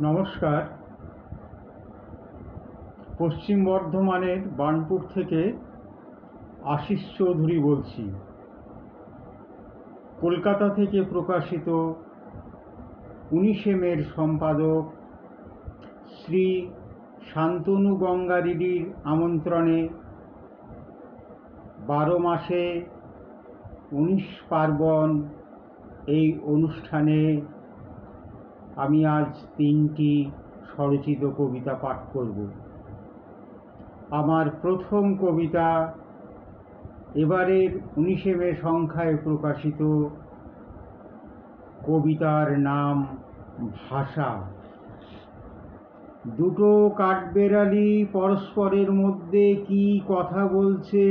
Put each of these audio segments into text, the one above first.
নমস্কার। পশ্চিম বর্ধমানের বার্নপুর থেকে আশিস চৌধুরী বলছি। কলকাতা থেকে প্রকাশিত 19শে মের সম্পাদক শ্রী শান্তনু গঙ্গা দিদির আমন্ত্রণে 12 মাসে 19 পার্বণ এই অনুষ্ঠানে আমি আজ 3টি স্বরচিত কবিতা পাঠ করব। আমার প্রথম কবিতা এবারের 19শে মে সংখ্যায় প্রকাশিত। কবিতার নাম ভাষা। দুটো কাঠবেড়ালি পরস্পরের মধ্যে কি কথা বলছে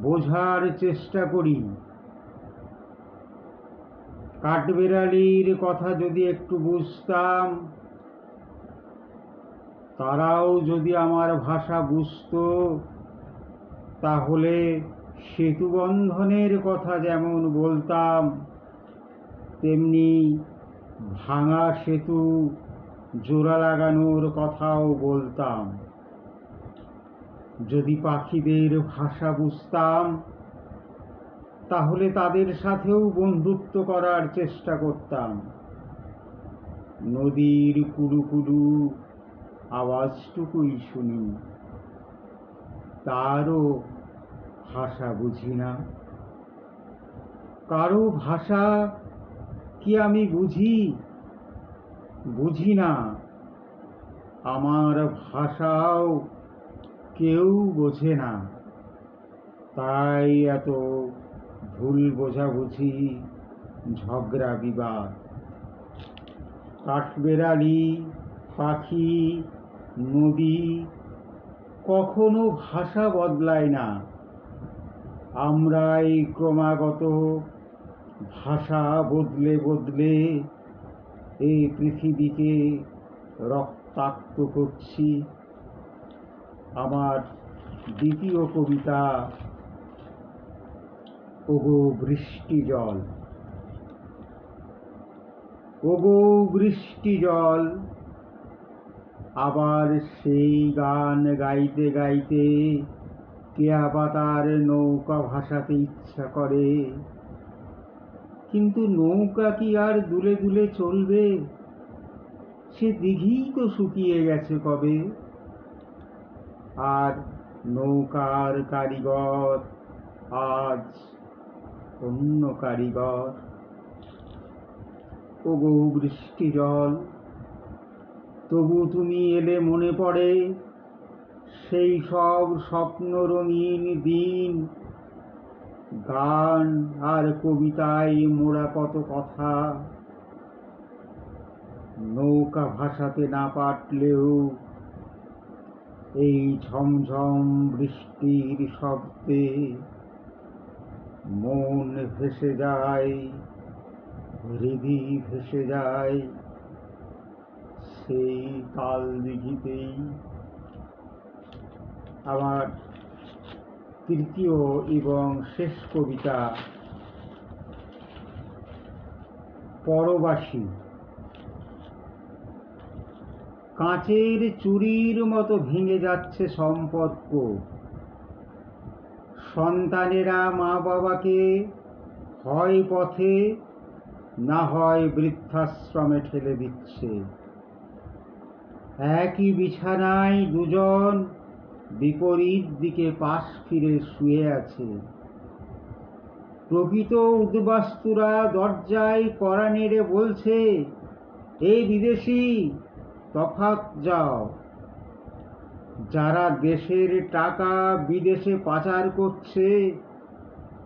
বোঝার চেষ্টা করি। কাঠবেড়ালির কথা যদি একটু বুঝতাম, তারাও যদি আমার ভাষা বুঝতো, তাহলে সেতুবন্ধনের কথা যেমন বলতাম, তেমনি ভাঙা সেতু জোড়া লাগানোর কথাও বলতাম। যদি পাখিদের ভাষা বুঝতাম, তাহলে তাদের সাথেও বন্ধুত্ব করার চেষ্টা করতাম। নদীর কুলুকুলু আওয়াজটুকুই শুনি, তারও ভাষা বুঝি না। কারো ভাষা কি আমি বুঝি না। আমার ভাষাও কেউ বোঝে না। তাই এত ভুল বোঝাবুঝি, ঝগড়া বিবাদ। কাঠবেড়ালি, পাখি, নদী কখনো ভাষা বদলায় না। আমরাই ক্রমাগত ভাষা বদলে বদলে এই পৃথিবীকে রক্তাক্ত করছি। আমার দ্বিতীয় কবিতা ওগো বৃষ্টি জল। ওগো বৃষ্টি জল, আবার সেই গান গাইতে গাইতে কেয়া পাতার নৌকা ভাসাতে ইচ্ছা করে। কিন্তু নৌকা কি আর দুলে দুলে চলবে? সে দিঘিই তো শুকিয়ে গেছে কবে। আর নৌকার কারিগর আজ অন্য কারিগর। ওগো বৃষ্টি জল, তবু তুমি এলে মনে পড়ে সেই সব স্বপ্ন রঙিন দিন। গান আর কবিতায় মোড়া কত কথা। নৌকা ভাসাতে না পারলেও এই ঝমঝম বৃষ্টির শব্দে মন ভেসে যায়, হৃদি ভেসে যায় সেই তাল দিঘিতেই। আমার তৃতীয় এবং শেষ কবিতা পরবাসী। কাঁচের চুরির মতো ভেঙে যাচ্ছে সম্পর্ক। সন্তানেরা মা বাবাকে হয় পথে, না হয় বৃদ্ধাশ্রমে ঠেলে দিচ্ছে। একই বিছানায় দুজন বিপরীত দিকে পাশ ফিরে শুয়ে আছে। প্রকৃত উদ্বাস্তুরা দরজায় কড়া নেড়ে বলছে, এই বিদেশি, তফাৎ যাও। যারা দেশের টাকা বিদেশে পাচার করছে,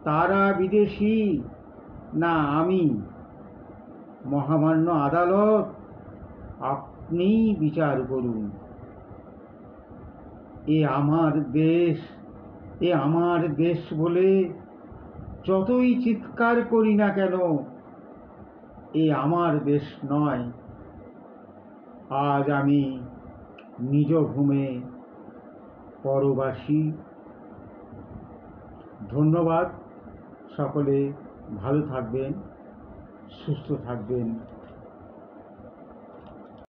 তারা বিদেশি না আমি? মহামান্য আদালত, আপনিই বিচার করুন। এ আমার দেশ বলে যতই চিৎকার করি না কেন, এ আমার দেশ নয়। আজ আমি নিজ ভূমে পরবাসী। ধন্যবাদ। সকলে ভালো থাকবেন, সুস্থ থাকবেন।